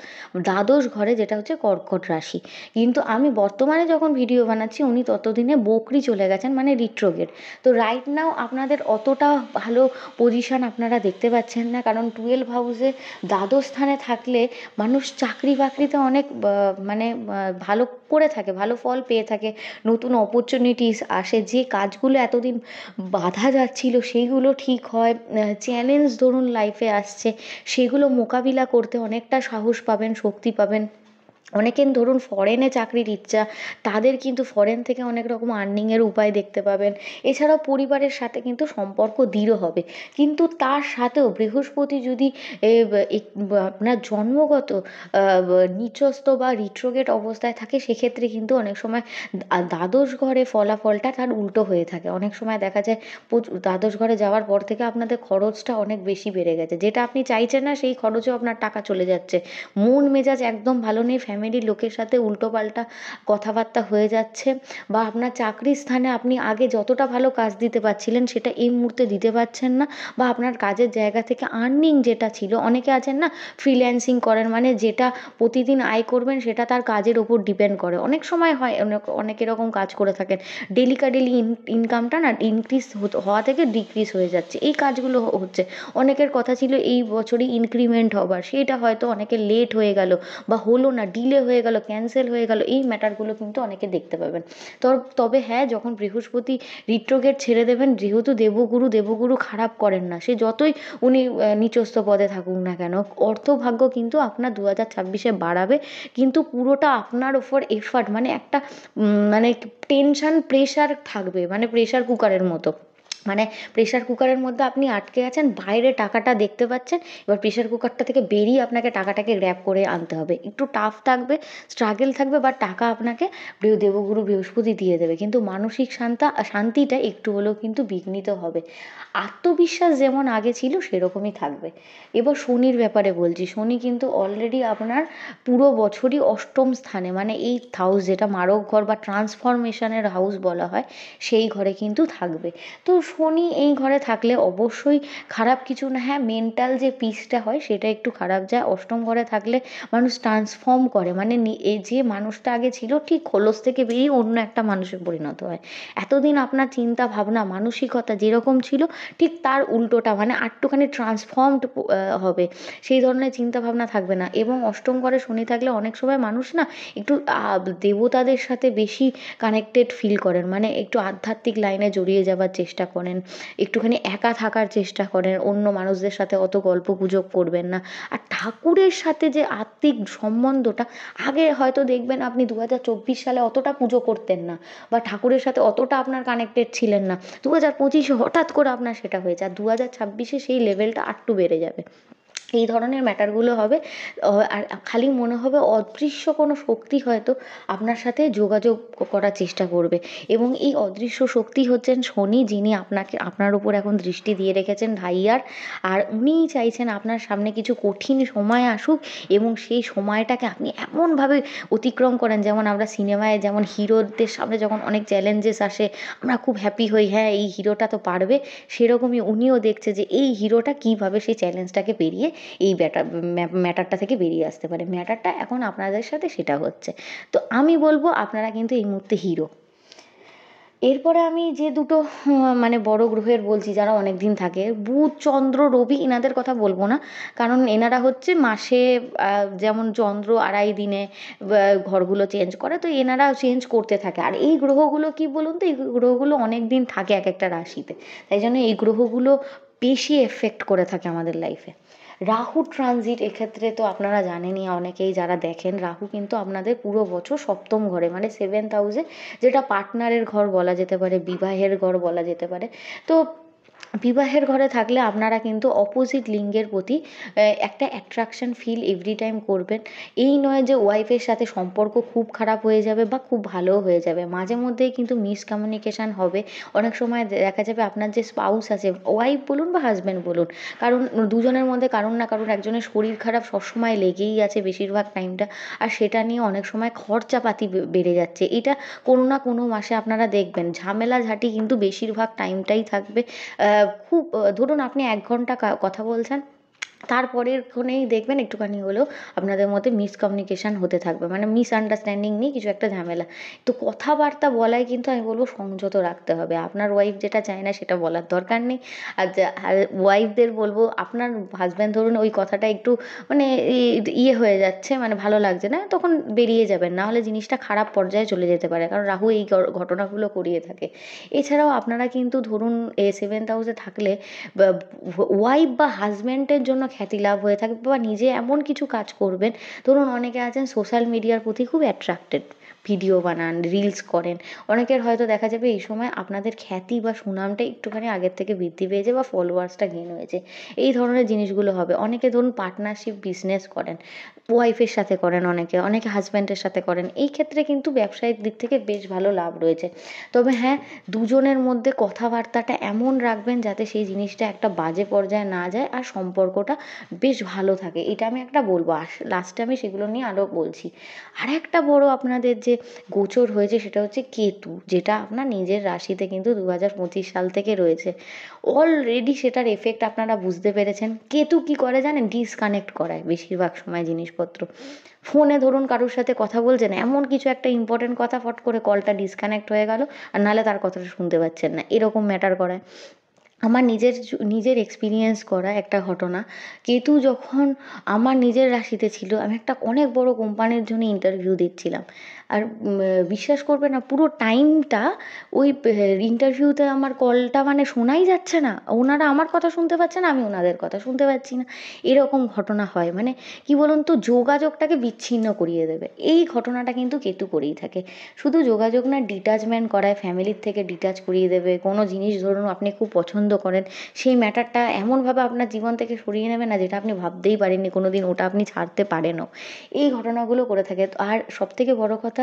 দ্বাদশ ঘরে, যেটা হচ্ছে কর্কট রাশি। কিন্তু আমি বর্তমানে যখন ভিডিও বানাচ্ছি উনি ততদিনে বকরি চলে গেছেন, মানে রিট্রোগেট। তো রাইট নাও আপনাদের অতটা ভালো পজিশান আপনারা দেখতে পাচ্ছেন না, কারণ 12 হাউসে দ্বাদশ স্থানে থাকলে মানুষ চাকরি বাকরিতে অনেক মানে ভালো করে থাকে, ভালো ফল পেয়ে থাকে, নতুন অপরচুনিটিস আসে, যে কাজগুলো এতদিন বাধা যাচ্ছিল সেইগুলো ঠিক হয়, চ্যালেঞ্জ ধরুন লাইফে আসছে, সেগুলো মোকাবিলা করতে অনেকটা সাহস পাবেন, শক্তি পাবেন। অনেকের ধরুন ফরেনে চাকরির ইচ্ছা, তাদের কিন্তু ফরেন থেকে অনেক রকম আর্নিংয়ের উপায় দেখতে পাবেন। এছাড়াও পরিবারের সাথে কিন্তু সম্পর্ক দৃঢ় হবে। কিন্তু তার সাথেও বৃহস্পতি যদি আপনার জন্মগত নিচস্থ বা রিট্রোগেট অবস্থায় থাকে, সেক্ষেত্রে কিন্তু অনেক সময় দ্বাদশ ঘরে ফলাফলটা তার উল্টো হয়ে থাকে। অনেক সময় দেখা যায় দ্বাদশ ঘরে যাওয়ার পর থেকে আপনাদের খরচটা অনেক বেশি বেড়ে গেছে, যেটা আপনি চাইছেন না সেই খরচেও আপনার টাকা চলে যাচ্ছে, মন মেজাজ একদম ভালো নেই, ফ্যামিলির লোকের সাথে উল্টোপাল্টা কথাবার্তা হয়ে যাচ্ছে, বা আপনার চাকরির স্থানে আপনি আগে যতটা ভালো কাজ দিতে পারছিলেন সেটা এই মুহূর্তে দিতে পারছেন না, বা আপনার কাজের জায়গা থেকে আর্নিং যেটা ছিল, অনেকে আছেন না ফ্রিল্যান্সিং করেন, মানে যেটা প্রতিদিন আয় করবেন সেটা তার কাজের ওপর ডিপেন্ড করে। অনেক সময় হয় অনেক এরকম কাজ করে থাকেন, ডেলি ইনকামটা না ইনক্রিজ হওয়া থেকে ডিক্রিজ হয়ে যাচ্ছে, এই কাজগুলো হচ্ছে। অনেকের কথা ছিল এই বছরই ইনক্রিমেন্ট হবার, সেটা হয়তো অনেকের লেট হয়ে গেল, বা হলো না, ডিলে হয়ে গেল, ক্যান্সেল হয়ে গেল, এই ম্যাটারগুলো কিন্তু অনেকে দেখতে পাবেন। তবে হ্যাঁ, যখন বৃহস্পতি রিট্রোগেট ছেড়ে দেবেন, যেহেতু দেবগুরু খারাপ করেন না, সে যতই উনি নিচস্থ পদে থাকুক না কেন, অর্থভাগ্য কিন্তু আপনার 2026-এ বাড়াবে। কিন্তু পুরোটা আপনার ওপর এফার্ট, মানে একটা মানে টেনশন প্রেশার থাকবে, মানে প্রেশার কুকারের মতো, মানে প্রেশার কুকারের মধ্যে আপনি আটকে আছেন, বাইরে টাকাটা দেখতে পাচ্ছেন, এবার প্রেশার কুকারটা থেকে বেরিয়ে আপনাকে টাকাটাকে গ্র্যাব করে আনতে হবে। একটু টাফ থাকবে, স্ট্রাগল থাকবে, বা টাকা আপনাকে দেবগুরু বৃহস্পতি দিয়ে দেবে, কিন্তু মানসিক শান্তিটা একটু হলেও কিন্তু বিঘ্নিত হবে। আত্মবিশ্বাস যেমন আগে ছিল সেরকমই থাকবে। এবার শনির ব্যাপারে বলছি, শনি কিন্তু অলরেডি আপনার পুরো বছরই অষ্টম স্থানে, মানে এইথ হাউস, যেটা মারক ঘর বা ট্রান্সফরমেশনের হাউস বলা হয়, সেই ঘরে কিন্তু থাকবে। তো শনি এই ঘরে থাকলে অবশ্যই খারাপ কিছু না, হ্যাঁ মেন্টাল যে পিসটা হয় সেটা একটু খারাপ যায়। অষ্টম ঘরে থাকলে মানুষ ট্রান্সফর্ম করে, মানে এই যে মানুষটা আগে ছিল ঠিক খোলস থেকে বেরিয়ে অন্য একটা মানুষে পরিণত হয়। এতদিন আপনার চিন্তা ভাবনা মানসিকতা যেরকম ছিল ঠিক তার উল্টোটা, মানে আটটুখানি ট্রান্সফর্মড হবে, সেই ধরনের চিন্তা ভাবনা থাকবে না। এবং অষ্টম ঘরে শনি থাকলে অনেক সময় মানুষ না একটু দেবতাদের সাথে বেশি কানেক্টেড ফিল করেন, মানে একটু আধ্যাত্মিক লাইনে জড়িয়ে যাবার চেষ্টা করেন, একটুখানি একা থাকার চেষ্টা করেন, অন্য মানুষদের সাথে অত গল্প গুজব করবেন না। আর ঠাকুরের সাথে যে আত্মিক সম্বন্ধটা, আগে হয়তো দেখবেন আপনি 2024 সালে অতটা পুজো করতেন না, বা ঠাকুরের সাথে অতটা আপনার কানেক্টেড ছিলেন না, 2025-এ হঠাৎ করে আপনার সেটা হয়েছে, আর 2026-এ সেই লেভেলটা আরটু বেড়ে যাবে। এই ধরনের ম্যাটারগুলো হবে। আর খালি মনে হবে অদৃশ্য কোনো শক্তি হয়তো আপনার সাথে যোগাযোগ করার চেষ্টা করবে, এবং এই অদৃশ্য শক্তি হচ্ছেন শনি, যিনি আপনার উপর এখন দৃষ্টি দিয়ে রেখেছেন ঢাইয়ার। আর উনিই চাইছেন আপনার সামনে কিছু কঠিন সময় আসুক, এবং সেই সময়টাকে আপনি এমনভাবে অতিক্রম করেন, যেমন আমরা সিনেমায় যেমন হিরোদের সামনে যখন অনেক চ্যালেঞ্জেস আসে আমরা খুব হ্যাপি হই, হ্যাঁ এই হিরোটা তো পারবে, সেরকমই উনিও দেখছে যে এই হিরোটা কীভাবে সেই চ্যালেঞ্জটাকে পেরিয়ে এই ম্যাটারটা থেকে বেরিয়ে আসতে পারে। ম্যাটারটা এখন আপনাদের সাথে সেটা হচ্ছে। তো আমি বলবো আপনারা কিন্তু এই মুহূর্তে হিরো। এরপরে আমি যে দুটো মানে বড় গ্রহের বলছি, যারা অনেক দিন থাকে, বুধ, চন্দ্র, রবি, এনাদের কথা বলবো না, কারণ এনারা হচ্ছে মাসে যেমন চন্দ্র 2.5 দিনে ঘরগুলো চেঞ্জ করে, তো এনারা চেঞ্জ করতে থাকে। আর এই গ্রহগুলো কি বলুন তো, এই গ্রহগুলো অনেক দিন থাকে এক একটা রাশিতে, তাই জন্য এই গ্রহগুলো বেশি এফেক্ট করে থাকে আমাদের লাইফে। রাহু ট্রানজিট এক্ষেত্রে তো আপনারা জানেনই, অনেকেই যারা দেখেন, রাহু কিন্তু আপনাদের পুরো বছর সপ্তম ঘরে, মানে 7th হাউসে, যেটা পার্টনারের ঘর বলা যেতে পারে, বিবাহের ঘর বলা যেতে পারে। তো বিবাহের ঘরে থাকলে আপনারা কিন্তু অপোজিট লিঙ্গের প্রতি একটা অ্যাট্রাকশন ফিল এভরি টাইম করবেন। এই নয় যে ওয়াইফের সাথে সম্পর্ক খুব খারাপ হয়ে যাবে বা খুব ভালোও হয়ে যাবে, মাঝে মধ্যেই কিন্তু মিসকমিউনিকেশান হবে। অনেক সময় দেখা যাবে আপনার যে স্পাউস আছে, ওয়াইফ বলুন বা হাজব্যান্ড বলুন, কারণ দুজনের মধ্যে কারুর না কারুর একজনের শরীর খারাপ সবসময় লেগেই আছে বেশিরভাগ টাইমটা, আর সেটা নিয়ে অনেক সময় খরচাপাতি বেড়ে যাচ্ছে। এটা কোনো না কোনো মাসে আপনারা দেখবেন ঝামেলাঝাটি কিন্তু বেশিরভাগ টাইমটাই থাকবে। খুব ধরুন আপনি 1 ঘন্টা কথা বলছেন, তারপরের ক্ষণেই দেখবেন একটুখানি হলেও আপনাদের মধ্যে মিসকমিউনিকেশান হতে থাকবে, মানে মিসআন্ডারস্ট্যান্ডিং নিয়ে কিছু একটা ঝামেলা। তো কথাবার্তা বলায় কিন্তু আমি বলবো সংযত রাখতে হবে। আপনার ওয়াইফ যেটা চায় না সেটা বলার দরকার নেই। আর ওয়াইফদের বলবো, আপনার হাজব্যান্ড ধরুন ওই কথাটা একটু মানে ইয়ে হয়ে যাচ্ছে, মানে ভালো লাগছে না, তখন বেরিয়ে যাবেন, নাহলে জিনিসটা খারাপ পর্যায়ে চলে যেতে পারে, কারণ রাহু এই ঘটনাগুলো করিয়ে থাকে। এছাড়াও আপনারা কিন্তু ধরুন 7th হাউসে থাকলে ওয়াইফ বা হাজব্যান্ডের জন্য খ্যাতি লাভ হয়ে থাকবে, বা নিজে এমন কিছু কাজ করবেন, ধরুন অনেকে আছেন সোশ্যাল মিডিয়ার প্রতি খুব অ্যাট্রাক্টেড, ভিডিও বানান, রিলস করেন, অনেকের হয়তো দেখা যাবে এই সময় আপনাদের খ্যাতি বা সুনামটা একটুখানি আগের থেকে বৃদ্ধি পেয়েছে বা ফলোয়ার্সটা গেইন হয়েছে, এই ধরনের জিনিসগুলো হবে। অনেকে ধরুন পার্টনারশিপ বিজনেস করেন, ওয়াইফের সাথে করেন, অনেকে হাজব্যান্ডের সাথে করেন, এই ক্ষেত্রে কিন্তু ব্যবসায়িক দিক থেকে বেশ ভালো লাভ রয়েছে। তবে হ্যাঁ, দুজনের মধ্যে কথাবার্তাটা এমন রাখবেন যাতে সেই জিনিসটা একটা বাজে পর্যায়ে না যায় আর সম্পর্কটা বেশ ভালো থাকে, এটা আমি একটা বলবো। আর লাস্টে আমি সেগুলো নিয়ে আরও বলছি। আর একটা বড় আপনাদের যে গোচর হয়েছে সেটা হচ্ছে কেতু, যেটা আপনার নিজের রাশিতে কিন্তু 2025 সাল থেকে রয়েছে। অলরেডি সেটার এফেক্ট আপনারা বুঝতে পেরেছেন। কেতু কি করে জানেন? ডিসকানেক্ট করায় বেশিরভাগ সময় জিনিসপত্র। ফোনে ধরুন কারোর সাথে কথা বলছেন, এমন কিছু একটা ইম্পর্টেন্ট কথা, ফট করে কলটা ডিসকানেক্ট হয়ে গেল, আর নাহলে তার কথাটা শুনতে পাচ্ছেন না, এরকম ম্যাটার করায়। আমার নিজের এক্সপিরিয়েন্স করা একটা ঘটনা। কেতু যখন আমার নিজের রাশিতে ছিল, আমি একটা অনেক বড় কোম্পানির জন্য ইন্টারভিউ দিচ্ছিলাম। আর বিশ্বাস করবেন না, পুরো টাইমটা ওই ইন্টারভিউতে আমার কলটা মানে শোনাই যাচ্ছে না, ওনারা আমার কথা শুনতে পাচ্ছে না, আমি ওনাদের কথা শুনতে পাচ্ছি না, এরকম ঘটনা হয়। মানে কি বলুন তো, যোগাযোগটাকে বিচ্ছিন্ন করিয়ে দেবে, এই ঘটনাটা কিন্তু কেতু করেই থাকে। শুধু যোগাযোগ না, ডিটাচমেন্ট করায়, ফ্যামিলির থেকে ডিটাচ করিয়ে দেবে। কোনো জিনিস ধরুন আপনি খুব পছন্দ করেন, সেই ম্যাটারটা এমনভাবে আপনার জীবন থেকে সরিয়ে নেবে না, যেটা আপনি ভাবতেই পারেননি কোনো দিন ওটা আপনি ছাড়তে পারেনও, এই ঘটনাগুলো করে থাকে। আর সবথেকে বড় কথা,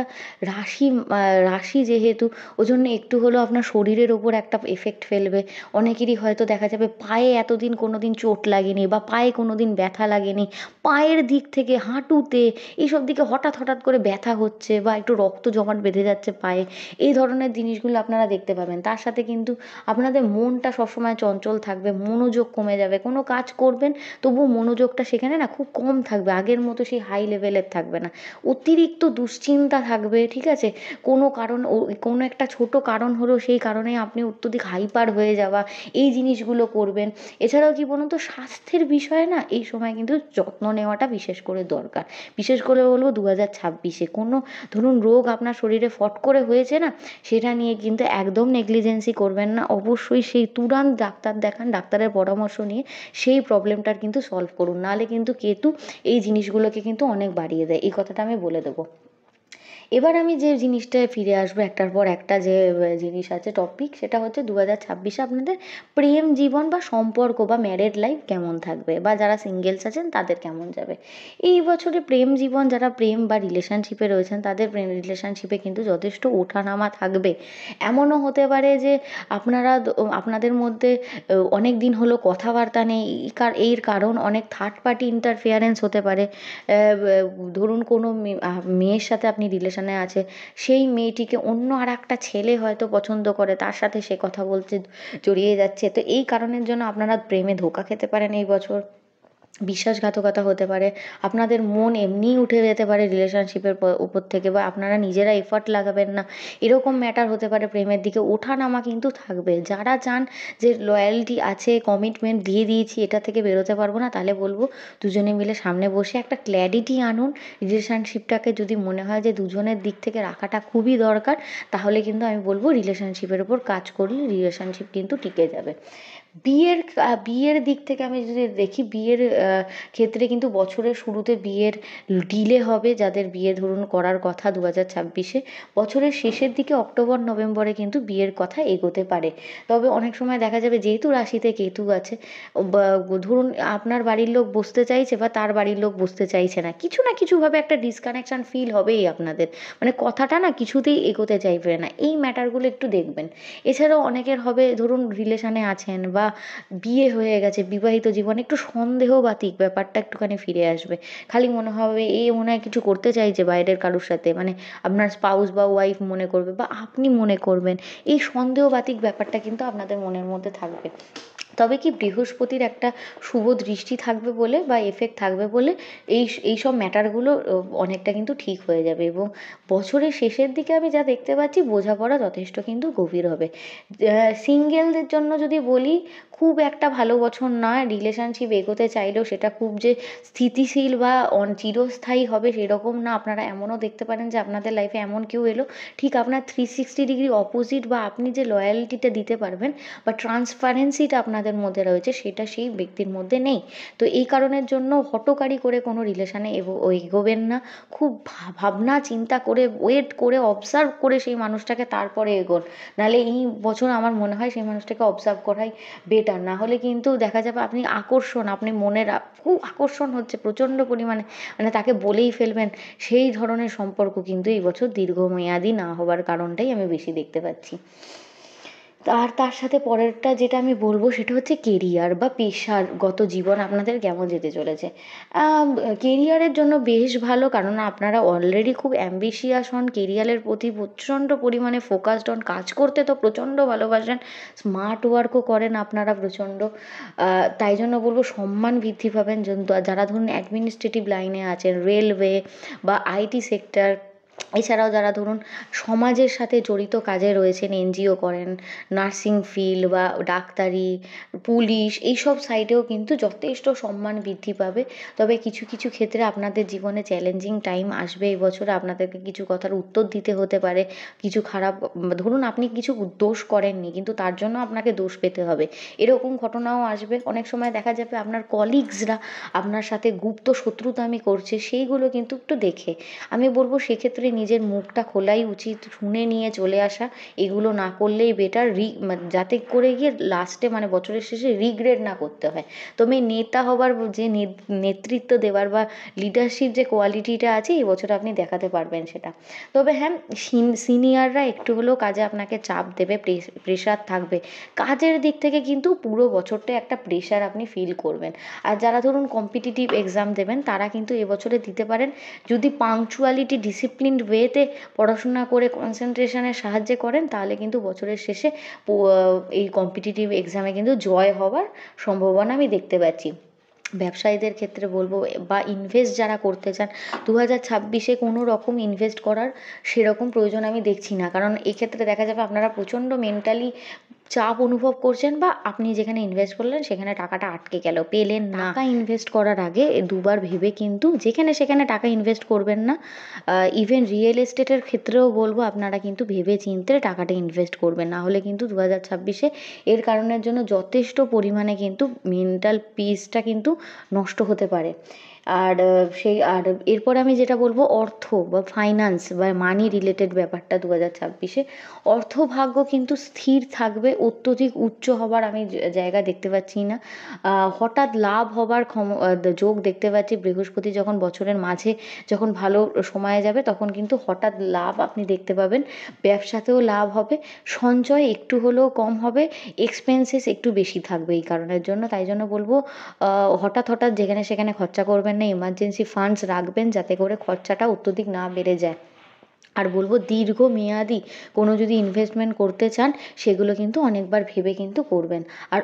রাশি যেহেতু, ওজন্য একটু হলেও আপনার শরীরের ওপর একটা এফেক্ট ফেলবে। অনেকেরই হয়তো দেখা যাবে পায়ে এতদিন কোনো দিন চোট লাগেনি, বা পায়ে কোনো দিন ব্যথা লাগেনি, পায়ের দিক থেকে হাঁটুতে এইসব দিকে হঠাৎ হঠাৎ করে ব্যথা হচ্ছে, বা একটু রক্ত জমাট বেঁধে যাচ্ছে পায়ে, এই ধরনের জিনিসগুলো আপনারা দেখতে পাবেন। তার সাথে কিন্তু আপনাদের মনটা সবসময় চঞ্চল থাকবে, মনোযোগ কমে যাবে, কোনো কাজ করবেন তবুও মনোযোগটা সেখানে না খুব কম থাকবে, আগের মতো সেই হাই লেভেলের থাকবে না, অতিরিক্ত দুশ্চিন্তা থাকবে, ঠিক আছে? কোনো একটা ছোট কারণ হলো, সেই কারণে আপনি অত্যধিক হাইপার হয়ে যাওয়া, এই জিনিসগুলো করবেন। এছাড়াও কি বলুন তো, স্বাস্থ্যের বিষয়ে না এই সময় কিন্তু যত্ন নেওয়াটা বিশেষ করে দরকার। বিশেষ করে বলবো 2026-এ কোনো ধরুন রোগ আপনার শরীরে ফট করে হয়েছে না, সেটা নিয়ে কিন্তু একদম নেগলিজেন্সি করবেন না, অবশ্যই সেই তুরান্ত ডাক্তার দেখান, ডাক্তারের পরামর্শ নিয়ে সেই প্রবলেমটার কিন্তু সলভ করুন, নাহলে কিন্তু কেতু এই জিনিসগুলোকে কিন্তু অনেক বাড়িয়ে দেয়, এই কথাটা আমি বলে দেবো। এবার আমি যে জিনিসটায় ফিরে আসবো একটার পর একটা, যে জিনিস আছে টপিক, সেটা হচ্ছে 2026-এ আপনাদের প্রেম জীবন বা সম্পর্ক বা ম্যারেড লাইফ কেমন থাকবে, বা যারা সিঙ্গেলস আছেন তাদের কেমন যাবে। এই বছরে প্রেম জীবন, যারা প্রেম বা রিলেশনশিপে রয়েছেন তাদের প্রেম রিলেশনশিপে কিন্তু যথেষ্ট ওঠানামা থাকবে। এমনও হতে পারে যে আপনাদের মধ্যে অনেক দিন হলো কথাবার্তা নেই, এর কারণ অনেক থার্ড পার্টি ইন্টারফেয়ারেন্স হতে পারে। ধরুন কোনো মেয়ের সাথে আপনি রিলেশনে আছে, সেই মেয়েটিকে অন্য আর একটা ছেলে হয়তো পছন্দ করে, তার সাথে সে কথা বলতে জড়িয়ে যাচ্ছে। তো এই কারণের জন্য আপনারা প্রেমে ধোঁকা খেতে পারেন এই বছর। বিশ্বাসঘাতকতা হতে পারে, আপনাদের মন এমনিই উঠে যেতে পারে রিলেশনশিপের উপর থেকে, বা আপনারা নিজেরা এফর্ট লাগাবেন না, এরকম ম্যাটার হতে পারে। প্রেমের দিকে ওঠানামা কিন্তু থাকবে। যারা চান যে লয়্যালটি আছে, কমিটমেন্ট দিয়ে দিয়েছি, এটা থেকে বেরোতে পারবো না, তাহলে বলবো দুজনে মিলে সামনে বসে একটা ক্ল্যারিটি আনুন। রিলেশনশিপটাকে যদি মনে হয় যে দুজনের দিক থেকে রাখাটা খুবই দরকার, তাহলে কিন্তু আমি বলবো রিলেশনশিপের ওপর কাজ করলে রিলেশনশিপ কিন্তু টিকে যাবে। বিয়ের দিক থেকে আমি যদি দেখি, বিয়ের ক্ষেত্রে কিন্তু বছরের শুরুতে বিয়ের ডিলে হবে। যাদের বিয়ে ধরুন করার কথা 2026-এ, বছরের শেষের দিকে অক্টোবর নভেম্বরে কিন্তু বিয়ের কথা এগোতে পারে। তবে অনেক সময় দেখা যাবে যেহেতু রাশিতে কেতু আছে, বা ধরুন আপনার বাড়ির লোক বসতে চাইছে বা তার বাড়ির লোক বসতে চাইছে না, কিছু না কিছুভাবে একটা ডিসকানেকশান ফিল হবেই আপনাদের, মানে কথাটা না কিছুতেই এগোতে চাইবে না। এই ম্যাটারগুলো একটু দেখবেন। এছাড়াও অনেকের হবে ধরুন রিলেশানে আছেন বা বিয়ে হয়ে গেছে, বিবাহিত জীবনে একটু সন্দেহবাতিক ব্যাপারটা একটুখানি ফিরে আসবে। খালি মনে হবে মনে হয় কিছু করতে চাইছে বাইরের কারোর সাথে, মানে আপনার স্পাউস বা ওয়াইফ মনে করবে বা আপনি মনে করবেন, এই সন্দেহবাতিক ব্যাপারটা কিন্তু আপনাদের মনের মধ্যে থাকবে। তবে কি বৃহস্পতির একটা শুভ দৃষ্টি থাকবে বলে বা এফেক্ট থাকবে বলে এইসব ম্যাটারগুলো অনেকটা কিন্তু ঠিক হয়ে যাবে। এবং বছরের শেষের দিকে আমি যা দেখতে পাচ্ছি, বোঝাপড়া যথেষ্ট কিন্তু গভীর হবে। সিঙ্গেলদের জন্য যদি বলি, খুব একটা ভালো বছর নয়। রিলেশনশিপ এগোতে চাইলেও সেটা খুব যে স্থিতিশীল বা চিরস্থায়ী হবে সেরকম না। আপনারা এমনও দেখতে পারেন যে আপনাদের লাইফে এমন কেউ এলো, ঠিক আপনার 360 ডিগ্রি অপোজিট, বা আপনি যে লয়্যালটিটা দিতে পারবেন বা ট্রান্সপারেন্সিটা আপনাদের মধ্যে রয়েছে, সেটা সেই ব্যক্তির মধ্যে নেই। তো এই কারণের জন্য হঠকারি করে কোনো রিলেশানে এগোবেন না। খুব ভাবনা চিন্তা করে, ওয়েট করে, অবজার্ভ করে সেই মানুষটাকে তারপরে এগোন। নাহলে এই বছর আমার মনে হয় সেই মানুষটাকে অবজার্ভ করাই বেটার। না হলে কিন্তু দেখা যাবে আপনি মনের খুব আকর্ষণ হচ্ছে প্রচণ্ড পরিমাণে, মানে তাকে বলেই ফেলবেন, সেই ধরনের সম্পর্ক কিন্তু এই বছর দীর্ঘমেয়াদী না হবার কারণটাই আমি বেশি দেখতে পাচ্ছি। আর তার সাথে পরেরটা যেটা আমি বলবো সেটা হচ্ছে কেরিয়ার বা পেশাগত জীবন আপনাদের কেমন যেতে চলেছে। কেরিয়ারের জন্য বেশ ভালো, কারণ আপনারা অলরেডি খুব অ্যাম্বিশিয়াস হন, কেরিয়ারের প্রতি প্রচণ্ড পরিমাণে ফোকাসড হন, কাজ করতে তো প্রচণ্ড ভালোবাসেন, স্মার্ট ওয়ার্কও করেন আপনারা প্রচণ্ড। তাই জন্য বলবো সম্মান বৃদ্ধি পাবেন। যারা ধরুন অ্যাডমিনিস্ট্রেটিভ লাইনে আছেন, রেলওয়ে বা আইটি সেক্টর, এছাড়াও যারা ধরুন সমাজের সাথে জড়িত কাজে রয়েছেন, এনজিও করেন, নার্সিং ফিল্ড বা ডাক্তারি, পুলিশ, এইসব সাইডেও কিন্তু যথেষ্ট সম্মান বৃদ্ধি পাবে। তবে কিছু কিছু ক্ষেত্রে আপনাদের জীবনে চ্যালেঞ্জিং টাইম আসবে এই বছরে, আপনাদেরকে কিছু কথার উত্তর দিতে হতে পারে। কিছু খারাপ, ধরুন আপনি কিছু দোষ করেননি কিন্তু তার জন্য আপনাকে দোষ পেতে হবে, এরকম ঘটনাও আসবে। অনেক সময় দেখা যাবে আপনার কলিগসরা আপনার সাথে গুপ্ত শত্রুতামি করছে, সেইগুলো কিন্তু একটু দেখে, আমি বলবো সেক্ষেত্রে নিজের মুখটা খোলাই উচিত, শুনে নিয়ে চলে আসা, এগুলো না করলেই বেটার। যাতে করে গিয়ে লাস্টে মানে বছরের শেষে রিগ্রেট না করতে হয়। তবে নেতা হবার যে নেতৃত্ব দেওয়ার বা লিডারশিপ যে কোয়ালিটিটা আছে, এই বছর আপনি দেখাতে পারবেন সেটা। তবে হ্যাঁ, সিনিয়ররা একটু হলেও কাজে আপনাকে চাপ দেবে, প্রেশার থাকবে। কাজের দিক থেকে কিন্তু পুরো বছরটা একটা প্রেশার আপনি ফিল করবেন। আর যারা ধরুন কম্পিটিটিভ এক্সাম দেবেন, তারা কিন্তু এবছরে দিতে পারেন, যদি পাংচুয়ালিটি ডিসিপ্লিনড ওয়েতে পড়াশোনা করে কনসেন্ট্রেশনের সাহায্যে করেন, তাহলে কিন্তু বছরের শেষে এই কম্পিটিটিভ এক্সামে কিন্তু জয় হওয়ার সম্ভাবনা আমি দেখতে পাচ্ছি। ব্যবসায়ীদের ক্ষেত্রে বলবো, বা ইনভেস্ট যারা করতে চান, 2026-এ কোনো রকম ইনভেস্ট করার সেরকম প্রয়োজন আমি দেখছি না। কারণ এক্ষেত্রে দেখা যাবে আপনারা প্রচণ্ড মেন্টালি চাপ অনুভব করছেন, বা আপনি যেখানে ইনভেস্ট করলেন সেখানে টাকাটা আটকে গেল, পেলেন না। টাকা ইনভেস্ট করার আগে দুবার ভেবে কিন্তু যেখানে সেখানে টাকা ইনভেস্ট করবেন না। ইভেন রিয়েল এস্টেটের ক্ষেত্রেও বলবো আপনারা কিন্তু ভেবে চিন্তে টাকাটা ইনভেস্ট করবেন, না হলে কিন্তু 2026-এ এর কারণের জন্য যথেষ্ট পরিমাণে কিন্তু মেন্টাল পিসটা কিন্তু নষ্ট হতে পারে। আর এরপরে আমি যেটা বলবো, অর্থ বা ফাইন্যান্স বা মানি রিলেটেড ব্যাপারটা 2026-এ অর্থভাগ্য কিন্তু স্থির থাকবে, অত্যধিক উচ্চ হবার আমি জায়গা দেখতে পাচ্ছি না। হঠাৎ লাভ হবার যোগ দেখতে পাচ্ছি। বৃহস্পতি যখন বছরের মাঝে যখন ভালো সময়ে যাবে তখন কিন্তু হঠাৎ লাভ আপনি দেখতে পাবেন। ব্যবসাতেও লাভ হবে, সঞ্চয় একটু হলেও কম হবে, এক্সপেন্সেস একটু বেশি থাকবে এই কারণের জন্য। তাই জন্য বলবো হঠাৎ হঠাৎ যেখানে সেখানে খরচা করবেন না, এমার্জেন্সি ফান্ডস রাখবেন যাতে করে খরচাটা অত্যধিক না বেড়ে যায়। আর বলবো দীর্ঘমেয়াদী কোনো যদি ইনভেস্টমেন্ট করতে চান সেগুলো কিন্তু অনেকবার ভেবে কিন্তু করবেন। আর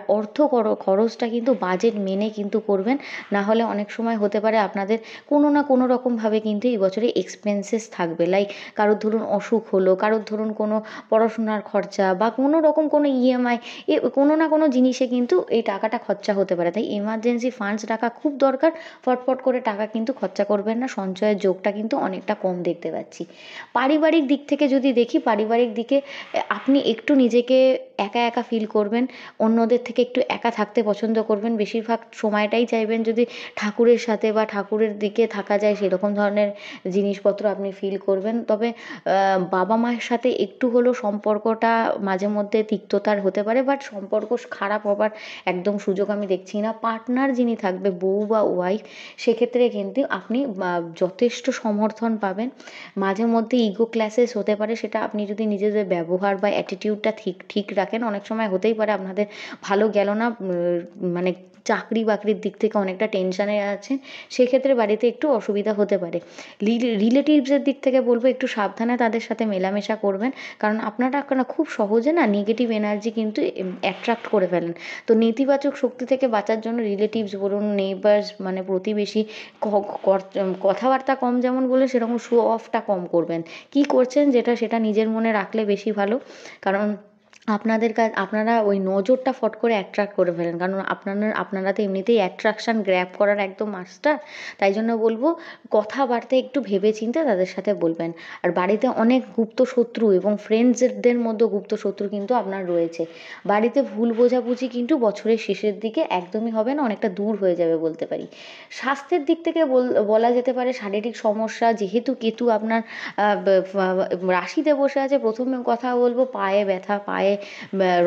খরচটা কিন্তু বাজেট মেনে কিন্তু করবেন, না হলে অনেক সময় হতে পারে আপনাদের কোনো না কোনো রকমভাবে কিন্তু এই বছরে এক্সপেন্সেস থাকবে। লাইক কারোর ধরুন অসুখ হলো, কারোর ধরুন কোনো পড়াশোনার খরচা বা কোনো রকম কোনো ইএমআই, কোনো না কোনো জিনিসে কিন্তু এই টাকাটা খরচা হতে পারে। তাই এমার্জেন্সি ফান্ডস রাখা খুব দরকার। ফটফট করে টাকা কিন্তু খরচা করবেন না, সঞ্চয়ের যোগটা কিন্তু অনেকটা কম দেখতে পাচ্ছি। পারিবারিক দিক থেকে যদি দেখি, পারিবারিক দিকে আপনি একটু নিজেকে একা একা ফিল করবেন, অন্যদের থেকে একটু একা থাকতে পছন্দ করবেন, বেশিরভাগ সময়টাই চাইবেন যদি ঠাকুরের সাথে বা ঠাকুরের দিকে থাকা যায় সেরকম ধরনের জিনিসপত্র আপনি ফিল করবেন। তবে বাবা মায়ের সাথে একটু হলেও সম্পর্কটা মাঝে মধ্যে তিক্ততার হতে পারে, বাট সম্পর্ক খারাপ হবার একদম সুযোগ আমি দেখছি না। পার্টনার যিনি থাকবে, বউ বা ওয়াইফ, সেক্ষেত্রে কিন্তু আপনি যথেষ্ট সমর্থন পাবেন। মাঝে মধ্যে ইগো ক্ল্যাশেস হতে পারে, সেটা আপনি যদি নিজেদের ব্যবহার বা অ্যাটিটিউডটা ঠিক ঠিক রাখেন, অনেক সময় হতেই পারে আপনাদের ভালো গেল না, মানে চাকরি বাকরির দিক থেকে অনেকটা টেনশানে আছেন, সেক্ষেত্রে বাড়িতে একটু অসুবিধা হতে পারে। রিলেটিভসের দিক থেকে বলবো একটু সাবধানে তাদের সাথে মেলামেশা করবেন, কারণ আপনারা খুব সহজে না নেগেটিভ এনার্জি কিন্তু অ্যাট্রাক্ট করে ফেলেন। তো নেতিবাচক শক্তি থেকে বাঁচার জন্য রিলেটিভস বলুন, নেইবার্স মানে প্রতিবেশী, কথাবার্তা কম যেমন বলে সেরকম শো অফটা কম করবেন। কী করছেন সেটা নিজের মনে রাখলে বেশি ভালো। কারণ আপনারা ওই নজরটা ফট করে অ্যাট্রাক্ট করে ফেলেন, কারণ আপনারা তো এমনিতেই অ্যাট্রাকশান গ্র্যাব করার একদম মাস্টার। তাই জন্য বলবো কথাবার্তা একটু ভেবেচিন্তে তাদের সাথে বলবেন। আর বাড়িতে অনেক গুপ্ত শত্রু এবং ফ্রেন্ডসদের মধ্যে গুপ্ত শত্রু কিন্তু আপনার রয়েছে। বাড়িতে ভুল বোঝাবুঝি কিন্তু বছরের শেষের দিকে একদমই হবে না, অনেকটা দূর হয়ে যাবে বলতে পারি। স্বাস্থ্যের দিক থেকে বলা যেতে পারে শারীরিক সমস্যা, যেহেতু কেতু আপনার রাশিতে বসে আছে, প্রথমে কথা বলবো পায়ে ব্যথা, পায়ে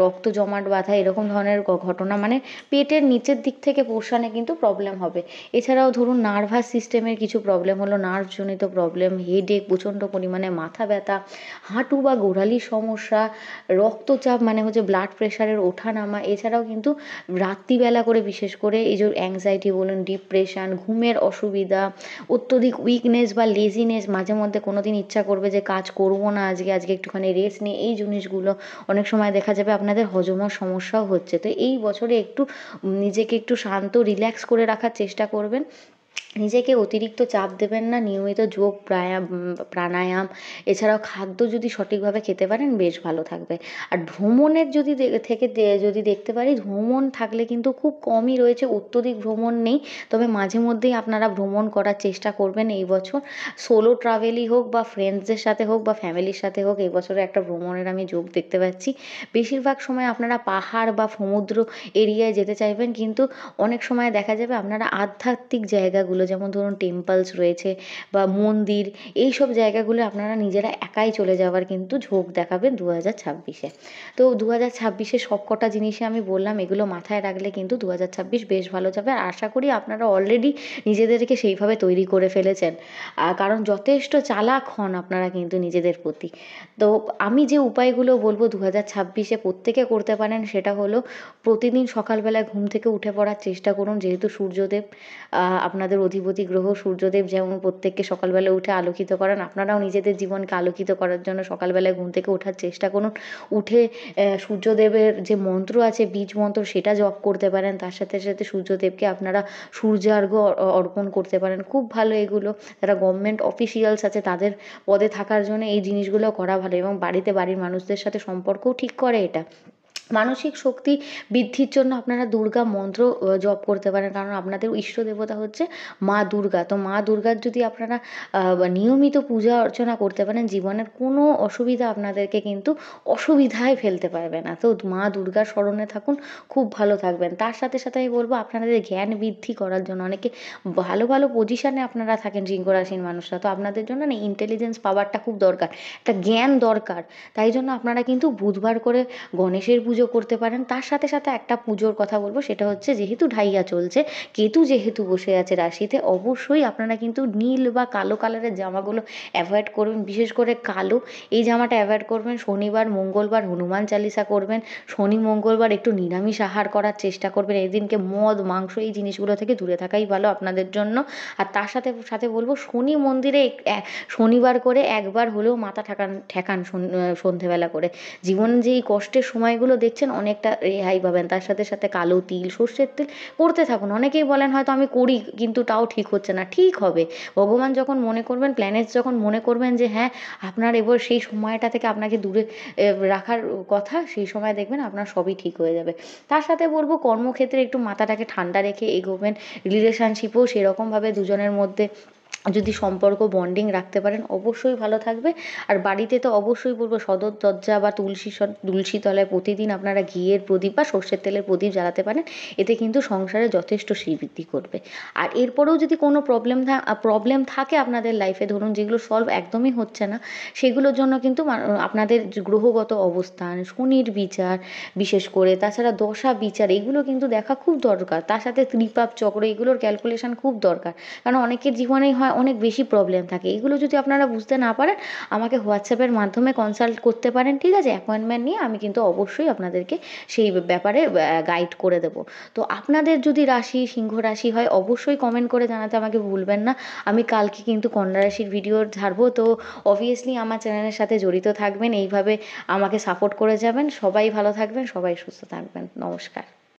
রক্ত জমাট বাঁধা, এরকম ধরনের ঘটনা, মানে পেটের নিচের দিক থেকে পোর্শনে কিন্তু প্রবলেম হবে। এছাড়াও ধরুন নার্ভাস সিস্টেমের কিছু প্রবলেম হলো, নার্ভজনিত প্রবলেম, হেডেক, প্রচণ্ড পরিমাণে মাথা ব্যথা, হাঁটু বা গোড়ালির সমস্যা, রক্তচাপ মানে হচ্ছে ব্লাড প্রেশারের ওঠা নামা। এছাড়াও কিন্তু রাত্রিবেলা করে বিশেষ করে এই যে অ্যাংজাইটি বলুন, ডিপ্রেশন, ঘুমের অসুবিধা, অত্যধিক উইকনেস বা লেজিনেস, মাঝে মধ্যে কোনো দিন ইচ্ছা করবে যে কাজ করবো না, আজকে একটুখানি রেস্ট নিই, এই জিনিসগুলো অনেক সময় দেখা যাবে আপনাদের হজমের সমস্যাও হচ্ছে। তো এই বছরে একটু নিজেকে একটু শান্ত রিল্যাক্স করে রাখার চেষ্টা করবেন। নিজেকে অতিরিক্ত চাপ দেবেন না, নিয়মিত যোগ প্রাণায়াম, এছাড়াও খাদ্য যদি সঠিকভাবে খেতে পারেন বেশ ভালো থাকবে। আর ভ্রমণের যদি দেখতে পারি, ভ্রমণ থাকলে কিন্তু খুব কমই রয়েছে, অত্যধিক ভ্রমণ নেই। তবে মাঝে মধ্যেই আপনারা ভ্রমণ করার চেষ্টা করবেন এই বছর। সোলো ট্রাভেলই হোক বা ফ্রেন্ডসদের সাথে হোক বা ফ্যামিলির সাথে হোক, এই বছরে একটা ভ্রমণের আমি যোগ দেখতে পাচ্ছি। বেশিরভাগ সময় আপনারা পাহাড় বা সমুদ্র এরিয়ায় যেতে চাইবেন, কিন্তু অনেক সময় দেখা যাবে আপনারা আধ্যাত্মিক জায়গাগুলো, যেমন ধরুন টেম্পলস রয়েছে বা মন্দির, এই সব জায়গাগুলো আপনারা নিজেরা একাই চলে যাওয়ার কিন্তু ঝোঁক দেখাবেন 2026-এ। তো 2026-এ সব কটা জিনিসই আমি বললাম, এগুলো মাথায় রাখলে কিন্তু 2026 বেশ ভালো যাবে। আর আশা করি আপনারা অলরেডি নিজেদেরকে সেইভাবে তৈরি করে ফেলেছেন, কারণ যথেষ্ট চালাক হন আপনারা কিন্তু নিজেদের প্রতি। তো আমি যে উপায়গুলো বলবো 2026-এ প্রত্যেকে করতে পারেন, সেটা হলো প্রতিদিন সকালবেলায় ঘুম থেকে উঠে পড়ার চেষ্টা করুন। যেহেতু সূর্যদেব আপনাদের অধিপতি গ্রহ, সূর্যদেব যেমন প্রত্যেককে সকালবেলা উঠে আলোকিত করেন, আপনারাও নিজেদের জীবনকে আলোকিত করার জন্য সকালবেলায় ঘুম থেকে ওঠার চেষ্টা করুন। উঠে সূর্যদেবের যে মন্ত্র আছে, বীজ মন্ত্র, সেটা জপ করতে পারেন। তার সাথে সাথে সূর্যদেবকে আপনারা সূর্যার্ঘ্য অর্পণ করতে পারেন, খুব ভালো এগুলো। যারা গভর্নমেন্ট অফিসিয়ালস আছে তাদের পদে থাকার জন্য এই জিনিসগুলো করা ভালো, এবং বাড়ির মানুষদের সাথে সম্পর্কও ঠিক করে এটা। মানসিক শক্তি বৃদ্ধির জন্য আপনারা দুর্গা মন্ত্র জপ করতে পারেন, কারণ আপনাদের ইষ্ট দেবতা হচ্ছে মা দুর্গা। তো মা দুর্গার যদি আপনারা নিয়মিত পূজা অর্চনা করতে পারেন, জীবনের কোনো অসুবিধা আপনাদেরকে কিন্তু অসুবিধায় ফেলতে পারবে না। তো মা দুর্গার স্মরণে থাকুন, খুব ভালো থাকবেন। তার সাথে সাথে আমি বলবো আপনাদের জ্ঞান বৃদ্ধি করার জন্য, অনেকে ভালো ভালো পজিশানে আপনারা থাকেন সিংহ রাশির মানুষরা, তো আপনাদের জন্য না ইন্টেলিজেন্স পাওয়ারটা খুব দরকার, একটা জ্ঞান দরকার। তাই জন্য আপনারা কিন্তু বুধবার করে গণেশের পুজো করতে পারেন। তার সাথে সাথে একটা পুজোর কথা বলবো, সেটা হচ্ছে যেহেতু ঢাইয়া চলছে, কেতু যেহেতু বসে আছে রাশিতে, অবশ্যই আপনারা কিন্তু নীল বা কালো কালারের জামাগুলো অ্যাভয়েড করবেন, বিশেষ করে কালো এই জামাটা অ্যাভয়েড করবেন। শনিবার মঙ্গলবার হনুমান চালিসা করবেন, শনি মঙ্গলবার একটু নিরামিষ আহার করার চেষ্টা করবেন, এই দিনকে মদ মাংস এই জিনিসগুলো থেকে দূরে থাকাই ভালো আপনাদের জন্য। আর তার সাথে সাথে বলবো শনি মন্দিরে শনিবার করে একবার হলেও মাথা ঠেকান ঠেকান সন্ধেবেলা করে। জীবন যে এই কষ্টের সময়গুলো দেখছেন অনেকটা রেহাই পাবেন। তার সাথে সাথে কালো তিল সর্ষের তেল করতে থাকুন। অনেকেই বলেন হয়তো আমি করি কিন্তু তাও ঠিক হচ্ছে না, ঠিক হবে। ভগবান যখন মনে করবেন, প্ল্যানেটস যখন মনে করবেন যে হ্যাঁ আপনার এবার সেই সময়টা থেকে আপনাকে দূরে রাখার কথা, সেই সময় দেখবেন আপনার সবই ঠিক হয়ে যাবে। তার সাথে বলবো কর্মক্ষেত্রে একটু মাথাটাকে ঠান্ডা রেখে এগোবেন। রিলেশনশিপও সেরকমভাবে দুজনের মধ্যে যদি সম্পর্ক বন্ডিং রাখতে পারেন অবশ্যই ভালো থাকবে। আর বাড়িতে তো অবশ্যই বলবো সদর দরজা বা তুলসী তলায় প্রতিদিন আপনারা ঘিয়ের প্রদীপ বা সর্ষের তেলের প্রদীপ জ্বালাতে পারেন, এতে কিন্তু সংসারে যথেষ্ট শ্রীবৃদ্ধি করবে। আর এরপরেও যদি কোনো প্রবলেম থাকে আপনাদের লাইফে, ধরুন যেগুলো সলভ একদমই হচ্ছে না, সেগুলোর জন্য কিন্তু আপনাদের গ্রহগত অবস্থান, শনির বিচার বিশেষ করে, তাছাড়া দশা বিচার এগুলো কিন্তু দেখা খুব দরকার। তার সাথে ত্রিপাপ চক্র এগুলোর ক্যালকুলেশন খুব দরকার, কারণ অনেকের জীবনেই হয় অনেক বেশি প্রবলেম থাকে। এগুলো যদি আপনারা বুঝতে না পারেন, আমাকে হোয়াটসঅ্যাপের মাধ্যমে কনসাল্ট করতে পারেন, ঠিক আছে? অ্যাপয়েন্টমেন্ট নিয়ে আমি কিন্তু অবশ্যই আপনাদেরকে সেই ব্যাপারে গাইড করে দেবো। তো আপনাদের যদি রাশি সিংহ রাশি হয় অবশ্যই কমেন্ট করে জানাতে আমাকে ভুলবেন না। আমি কালকে কিন্তু কন্যা রাশির ভিডিও ছাড়বো, তো অবভিয়াসলি আমার চ্যানেলের সাথে জড়িত থাকবেন, এইভাবে আমাকে সাপোর্ট করে যাবেন। সবাই ভালো থাকবেন, সবাই সুস্থ থাকবেন। নমস্কার।